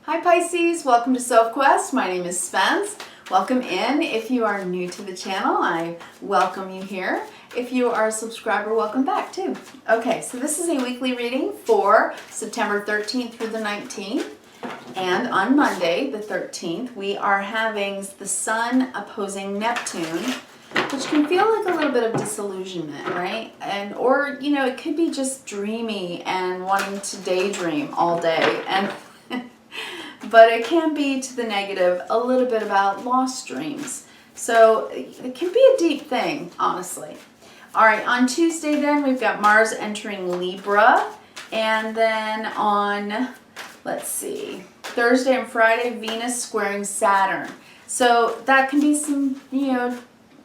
Hi Pisces, welcome to Sophquest. My name is Spence. Welcome in. If you are new to the channel, I welcome you here. If you are a subscriber, welcome back too. Okay, so this is a weekly reading for September 13th through the 19th. And on Monday, the 13th, we are having the Sun opposing Neptune, which can feel like a little bit of disillusionment, right? Or it could be just dreamy and wanting to daydream all day. But it can be, to the negative, a little bit about lost dreams. So it can be a deep thing, honestly. All right, on Tuesday then, we've got Mars entering Libra. And then on, let's see, Thursday and Friday, Venus squaring Saturn. So that can be some,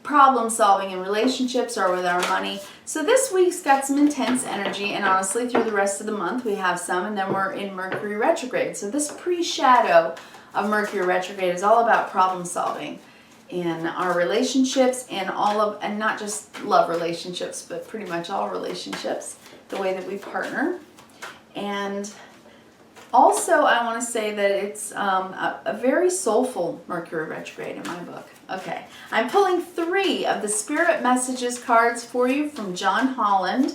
problem solving in relationships or with our money. So this week's got some intense energy, and honestly through the rest of the month we have some, and then we're in Mercury retrograde. So this pre-shadow of Mercury retrograde is all about problem solving in our relationships and and not just love relationships, but pretty much all relationships, the way that we partner. And also, I want to say that it's a very soulful Mercury retrograde in my book. Okay, I'm pulling 3 of the Spirit Messages cards for you from John Holland,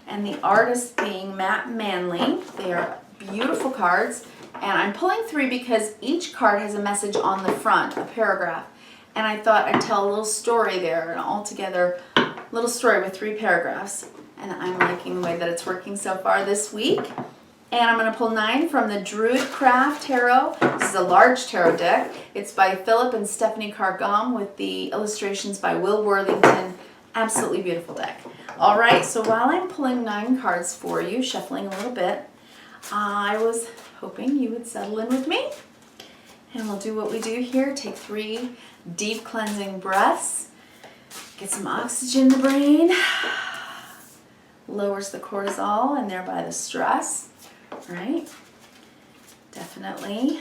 and the artist being Matt Manley. They are beautiful cards, and I'm pulling 3 because each card has a message on the front, a paragraph. And I thought I'd tell a little story there, an altogether little story with 3 paragraphs. And I'm liking the way that it's working so far this week. And I'm going to pull 9 from the Druid Craft Tarot. This is a large tarot deck. It's by Philip and Stephanie Cargom with the illustrations by Will Worthington. Absolutely beautiful deck. All right, so while I'm pulling 9 cards for you, shuffling a little bit, I was hoping you would settle in with me. And we'll do what we do here. Take 3 deep cleansing breaths. Get some oxygen in the brain. Lowers the cortisol and thereby the stress. Right? Definitely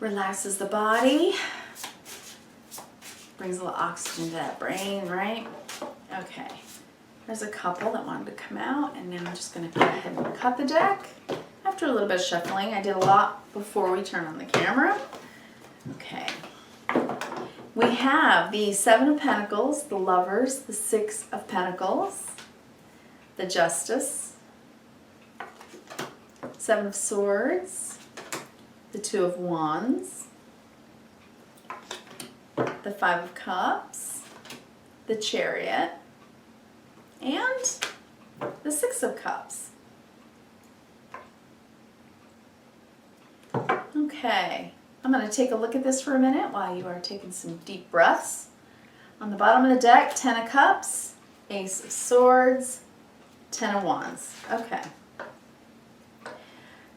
relaxes the body, brings a little oxygen to that brain, right? Okay, there's a couple that wanted to come out, and now I'm just going to go ahead and cut the deck. After a little bit of shuffling, I did a lot before we turn on the camera. Okay, we have the 7 of Pentacles, the Lovers, the 6 of Pentacles, the Justice, 7 of Swords, the 2 of Wands, the 5 of Cups, the Chariot, and the 6 of Cups. Okay, I'm going to take a look at this for a minute while you are taking some deep breaths. On the bottom of the deck, 10 of Cups, Ace of Swords, 10 of Wands. Okay.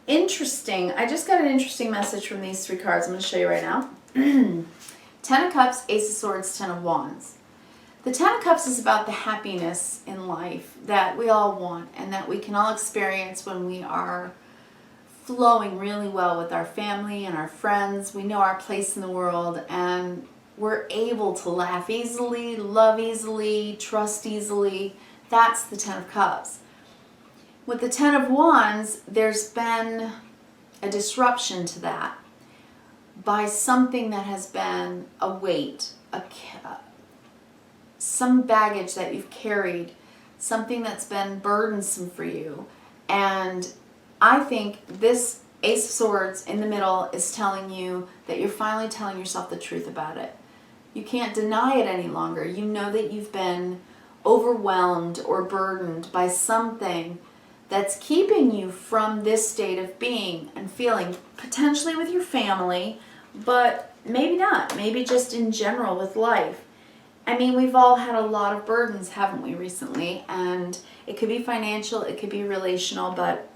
Interesting. I just got an interesting message from these 3 cards. I'm going to show you right now. 10 of Cups, Ace of Swords, 10 of Wands. The 10 of Cups is about the happiness in life that we all want and that we can all experience when we are flowing really well with our family and our friends. We know our place in the world, and we're able to laugh easily, love easily, trust easily. That's the 10 of Cups. With the 10 of Wands, there's been a disruption to that by something that has been a weight, some baggage that you've carried, something that's been burdensome for you. And I think this Ace of Swords in the middle is telling you that you're finally telling yourself the truth about it. You can't deny it any longer. You know that you've been overwhelmed or burdened by something that's keeping you from this state of being and feeling, potentially with your family, but maybe not, maybe just in general with life. I mean, we've all had a lot of burdens, haven't we, recently? And it could be financial, it could be relational, but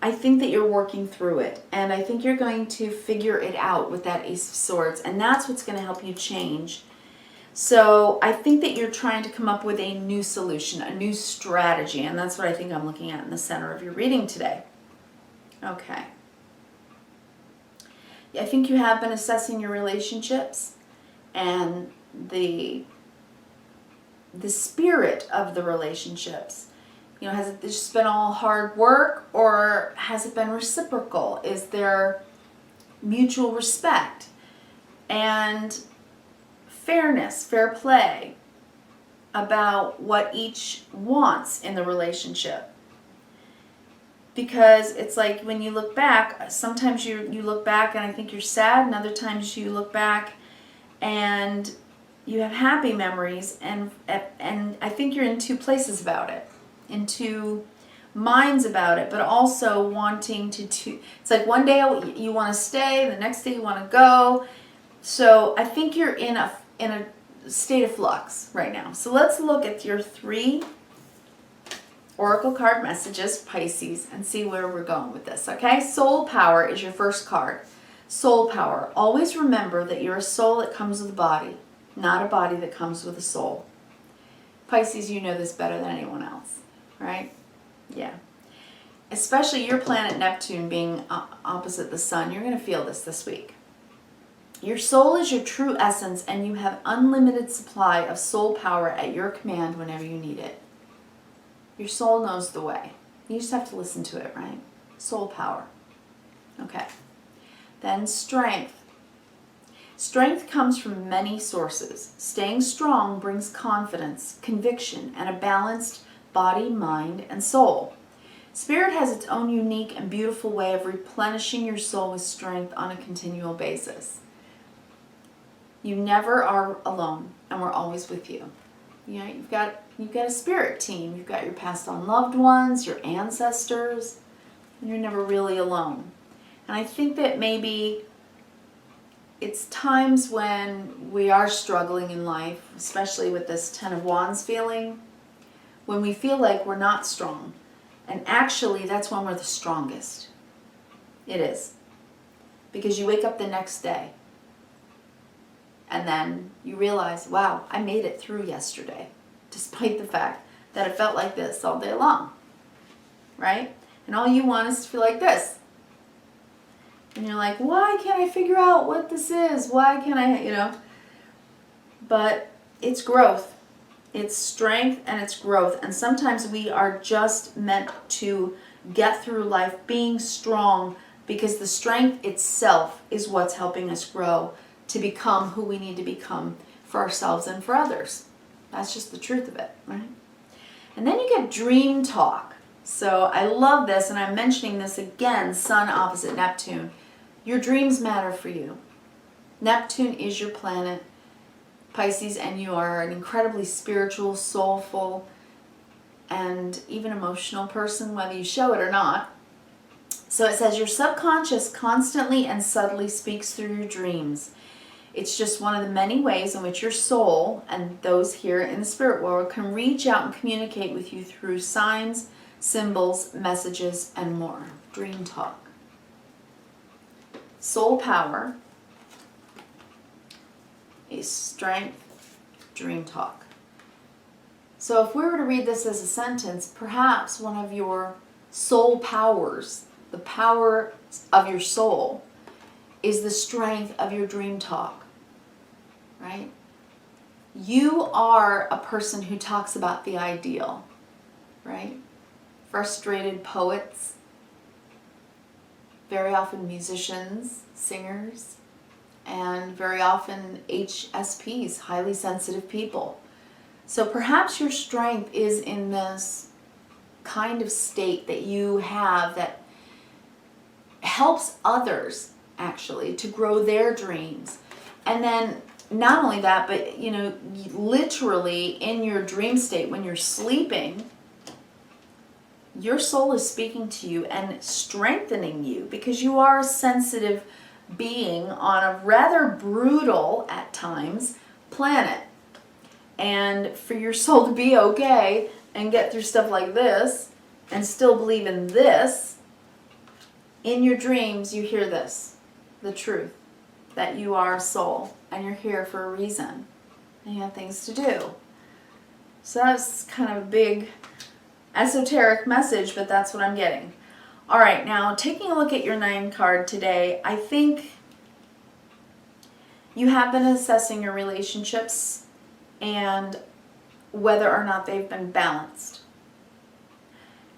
I think that you're working through it. And I think you're going to figure it out with that Ace of Swords, and that's what's going to help you change. So I think that you're trying to come up with a new solution, a new strategy, and that's what I think I'm looking at in the center of your reading today. Okay. I think you have been assessing your relationships and the spirit of the relationships You know, has it just been all hard work, or has it been reciprocal? Is there mutual respect and fairness, fair play about what each wants in the relationship? Because it's like when you look back, sometimes you look back and I think you're sad, and other times you look back and you have happy memories, and I think you're in two places about it, in two minds about it, but also wanting to it's like one day you want to stay, the next day you want to go. So I think you're in a state of flux right now. So let's look at your 3 Oracle card messages, Pisces, and see where we're going with this, okay? Soul Power is your first card. Soul Power. Always remember that you're a soul that comes with a body, not a body that comes with a soul. Pisces, you know this better than anyone else, right? Yeah. Especially your planet Neptune being opposite the sun, you're going to feel this week. Your soul is your true essence, and you have unlimited supply of soul power at your command whenever you need it. Your soul knows the way. You just have to listen to it, right? Soul power. Okay. Then strength. Strength comes from many sources. Staying strong brings confidence, conviction, and a balanced body, mind, and soul. Spirit has its own unique and beautiful way of replenishing your soul with strength on a continual basis. You never are alone, and we're always with you. You know, you've got a spirit team. You've got your passed on loved ones, your ancestors, and you're never really alone. And I think that maybe it's times when we are struggling in life, especially with this 10 of Wands feeling, when we feel like we're not strong. And actually, that's when we're the strongest. It is. Because you wake up the next day, and then you realize, wow, I made it through yesterday, despite the fact that it felt like this all day long, right? And all you want is to feel like this. And you're like, why can't I figure out what this is? Why can't I, you know? But it's growth. It's strength and it's growth. And sometimes we are just meant to get through life being strong, because the strength itself is what's helping us grow to become who we need to become for ourselves and for others. That's just the truth of it, right? And then you get dream talk. So I love this, and I'm mentioning this again, Sun opposite Neptune. Your dreams matter for you. Neptune is your planet, Pisces, and you are an incredibly spiritual, soulful, and even emotional person, whether you show it or not. So it says your subconscious constantly and subtly speaks through your dreams. It's just one of the many ways in which your soul and those here in the spirit world can reach out and communicate with you through signs, symbols, messages, and more. Dream talk. Soul power is strength, dream talk. So if we were to read this as a sentence, perhaps one of your soul powers, the power of your soul, is the strength of your dream talk. Right? You are a person who talks about the ideal, right? Frustrated poets, very often musicians, singers, and very often HSPs, highly sensitive people. So perhaps your strength is in this kind of state that you have that helps others actually to grow their dreams. And then not only that, but you know, literally in your dream state when you're sleeping, your soul is speaking to you and strengthening you, because you are a sensitive being on a rather brutal, at times, planet. And for your soul to be okay and get through stuff like this and still believe in this, in your dreams you hear this, the truth, that you are a soul and you're here for a reason and you have things to do. So that's kind of a big esoteric message, but that's what I'm getting. All right, now taking a look at your 9 card today, I think you have been assessing your relationships and whether or not they've been balanced.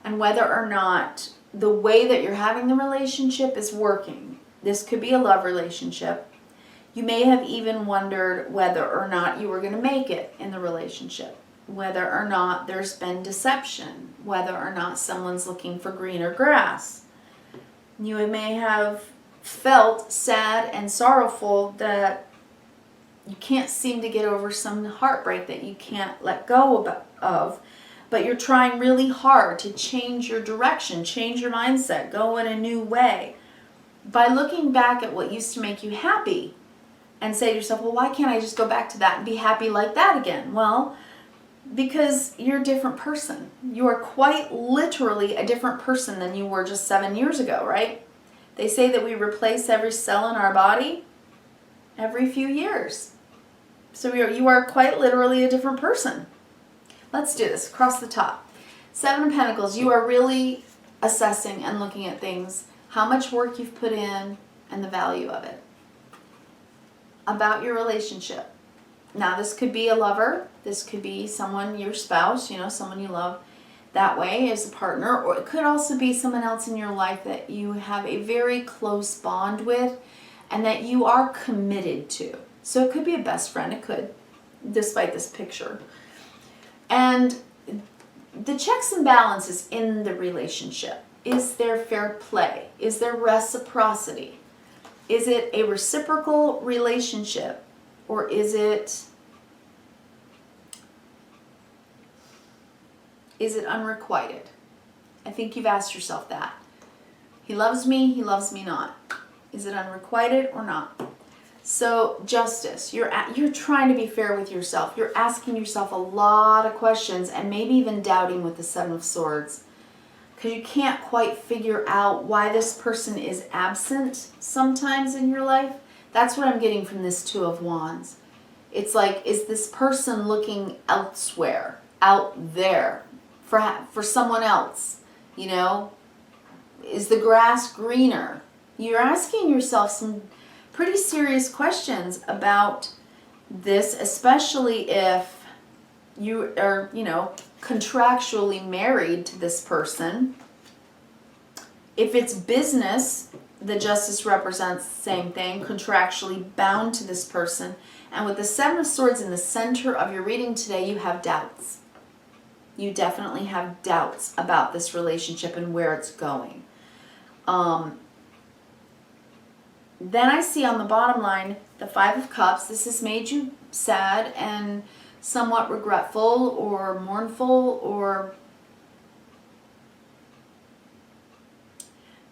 and whether or not the way that you're having the relationship is working. This could be a love relationship. You may have even wondered whether or not you were going to make it in the relationship, whether or not there's been deception, whether or not someone's looking for greener grass. You may have felt sad and sorrowful that you can't seem to get over some heartbreak that you can't let go of, but you're trying really hard to change your direction, change your mindset, go in a new way. By looking back at what used to make you happy and say to yourself, well, why can't I just go back to that and be happy like that again? Well, because you're a different person. You are quite literally a different person than you were just 7 years ago, right? They say that we replace every cell in our body every few years. So you are quite literally a different person. Let's do this. Across the top. 7 of Pentacles. You are really assessing and looking at things, how much work you've put in, and the value of it. About your relationship. Now, this could be a lover. This could be someone, your spouse, someone you love that way as a partner. Or it could also be someone else in your life that you have a very close bond with and that you are committed to. So it could be a best friend. It could, despite this picture. And the checks and balances in the relationship. Is there fair play? Is there reciprocity? Is it a reciprocal relationship? Or is it unrequited? I think you've asked yourself that. He loves me not. Is it unrequited or not? So justice, you're trying to be fair with yourself. You're asking yourself a lot of questions and maybe even doubting with the 7 of Swords. Because you can't quite figure out why this person is absent sometimes in your life. That's what I'm getting from this 2 of Wands. It's like, is this person looking elsewhere, out there, for someone else? Is the grass greener? You're asking yourself some pretty serious questions about this, especially if you are, contractually married to this person. If it's business, the Justice represents the same thing, contractually bound to this person. And with the 7 of Swords in the center of your reading today, you have doubts. You definitely have doubts about this relationship and where it's going. Then I see on the bottom line, the 5 of Cups. This has made you sad and somewhat regretful or mournful or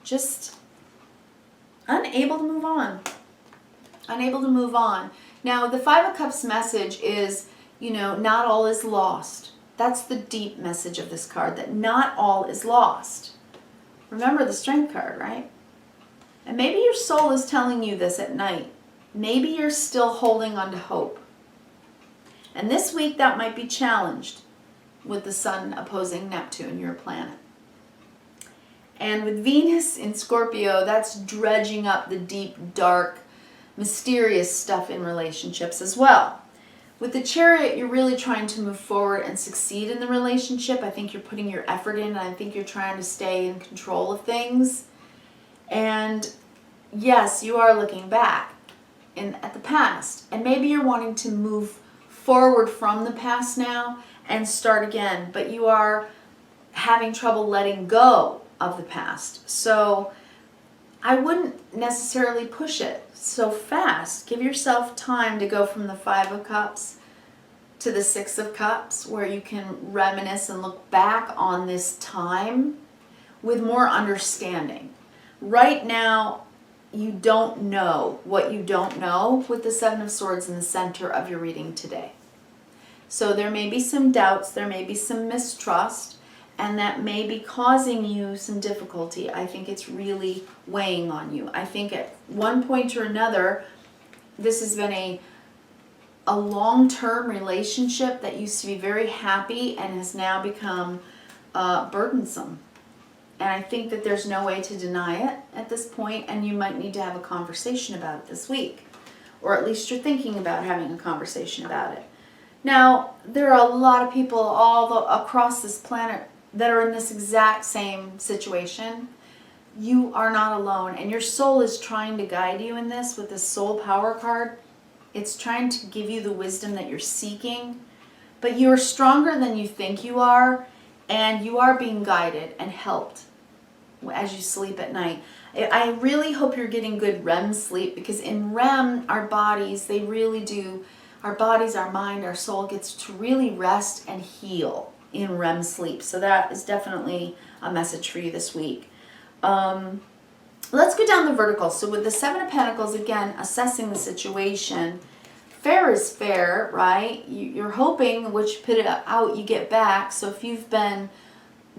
just unable to move on. Unable to move on. Now, the 5 of Cups message is, not all is lost. That's the deep message of this card, that not all is lost. Remember the Strength card, right? And maybe your soul is telling you this at night. Maybe you're still holding on to hope. And this week that might be challenged with the Sun opposing Neptune, your planet. And with Venus in Scorpio, that's dredging up the deep, dark, mysterious stuff in relationships as well. With the Chariot, you're really trying to move forward and succeed in the relationship. I think you're putting your effort in, and I think you're trying to stay in control of things. And yes, you are looking back at the past. And maybe you're wanting to move forward from the past now and start again. But you are having trouble letting go of the past. So I wouldn't necessarily push it so fast. Give yourself time to go from the 5 of Cups to the 6 of Cups, where you can reminisce and look back on this time with more understanding. Right now, you don't know what you don't know with the 7 of Swords in the center of your reading today. So there may be some doubts, there may be some mistrust, and that may be causing you some difficulty. I think it's really weighing on you. I think at one point or another, this has been a long-term relationship that used to be very happy and has now become burdensome. And I think that there's no way to deny it at this point, and you might need to have a conversation about it this week. Or at least you're thinking about having a conversation about it. Now, there are a lot of people across this planet that are in this exact same situation, you are not alone. And your soul is trying to guide you in this with this soul power card. It's trying to give you the wisdom that you're seeking. But you are stronger than you think you are. And you are being guided and helped as you sleep at night. I really hope you're getting good REM sleep, because in REM, our bodies, they really do, our bodies, our mind, our soul gets to really rest and heal in REM sleep. So that is definitely a message for you this week. Let's go down the vertical. So with the Seven of Pentacles, again, assessing the situation. Fair is fair, right? You're hoping what you put out, you get back. So if you've been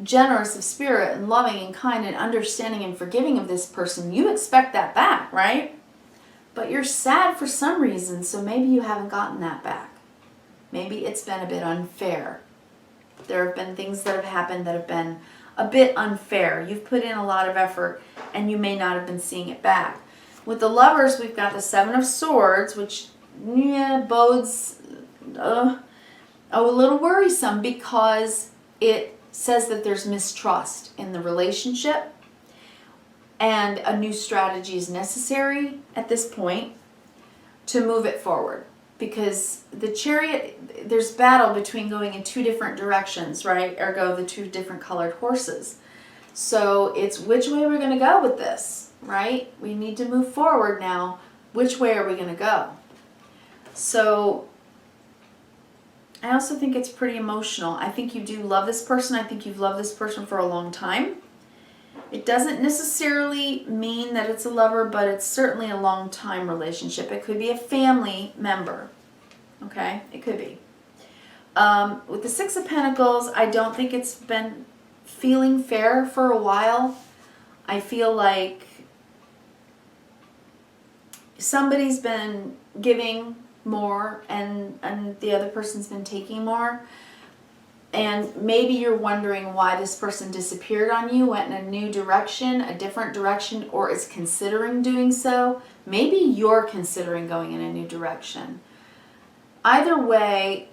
generous of spirit and loving and kind and understanding and forgiving of this person, you expect that back, right? But you're sad for some reason, so maybe you haven't gotten that back. Maybe it's been a bit unfair. There have been things that have happened that have been a bit unfair. You've put in a lot of effort and you may not have been seeing it back. With the Lovers, we've got the Seven of Swords, which bodes a little worrisome, because it says that there's mistrust in the relationship and a new strategy is necessary at this point to move it forward. Because the Chariot, there's battle between going in two different directions, right? Ergo, the two different colored horses. So it's which way we're going to go with this, right? We need to move forward now. Which way are we going to go? So I also think it's pretty emotional. I think you do love this person. I think you've loved this person for a long time. It doesn't necessarily mean that it's a lover, but it's certainly a long time relationship. It could be a family member. Okay, it could be. With the Six of Pentacles, I don't think it's been feeling fair for a while. I feel like somebody's been giving more and the other person's been taking more. And maybe you're wondering why this person disappeared on you, went in a new direction, a different direction, or is considering doing so. Maybe you're considering going in a new direction. Either way,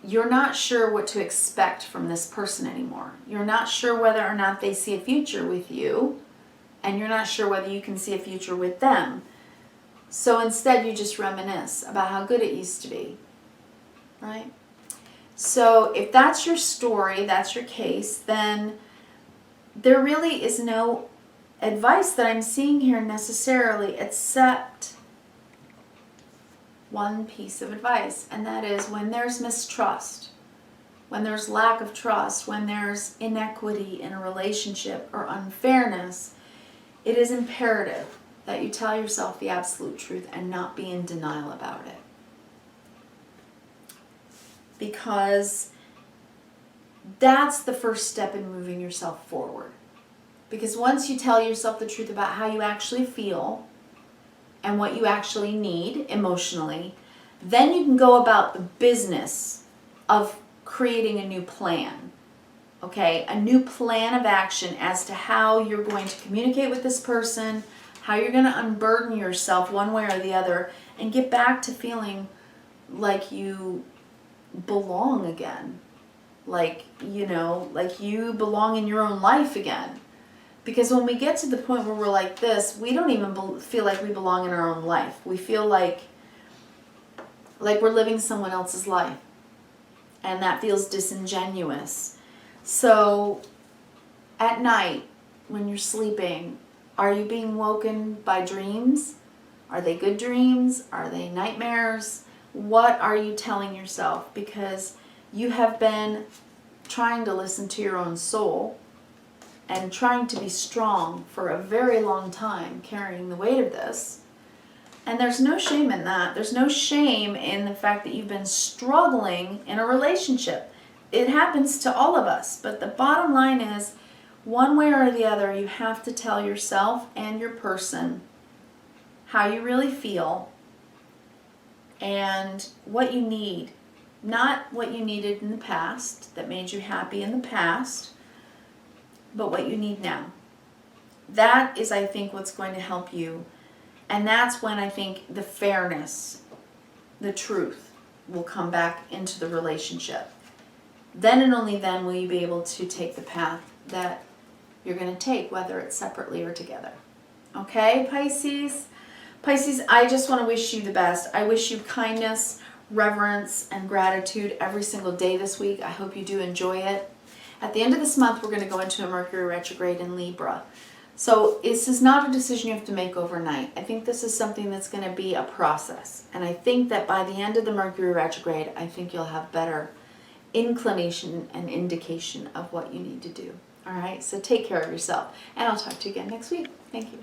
you're not sure what to expect from this person anymore. You're not sure whether or not they see a future with you, and you're not sure whether you can see a future with them. So instead, you just reminisce about how good it used to be, right? So if that's your story, that's your case, then there really is no advice that I'm seeing here necessarily, except one piece of advice, and that is when there's mistrust, when there's lack of trust, when there's inequity in a relationship or unfairness, it is imperative that you tell yourself the absolute truth and not be in denial about it. Because that's the first step in moving yourself forward. Because once you tell yourself the truth about how you actually feel and what you actually need emotionally, then you can go about the business of creating a new plan. Okay, a new plan of action as to how you're going to communicate with this person, how you're going to unburden yourself one way or the other and get back to feeling like you belong again. Like, you know, like you belong in your own life again. Because when we get to the point where we're like this, we don't even feel like we belong in our own life. We feel like we're living someone else's life. And that feels disingenuous. So at night, when you're sleeping, are you being woken by dreams? Are they good dreams? Are they nightmares? What are you telling yourself? Because you have been trying to listen to your own soul and trying to be strong for a very long time, carrying the weight of this. And there's no shame in that. There's no shame in the fact that you've been struggling in a relationship. It happens to all of us. But the bottom line is, one way or the other, you have to tell yourself and your person how you really feel and what you need. Not what you needed in the past that made you happy in the past, but what you need now. That is, I think, what's going to help you. And that's when I think the fairness, the truth, will come back into the relationship. then and only then will you be able to take the path that you're going to take, whether it's separately or together. Okay, Pisces? Pisces, I just want to wish you the best. I wish you kindness, reverence, and gratitude every single day this week. I hope you do enjoy it. At the end of this month, we're going to go into a Mercury retrograde in Libra. So this is not a decision you have to make overnight. I think this is something that's going to be a process. And I think that by the end of the Mercury retrograde, I think you'll have better inclination and indication of what you need to do. All right, so take care of yourself. And I'll talk to you again next week. Thank you.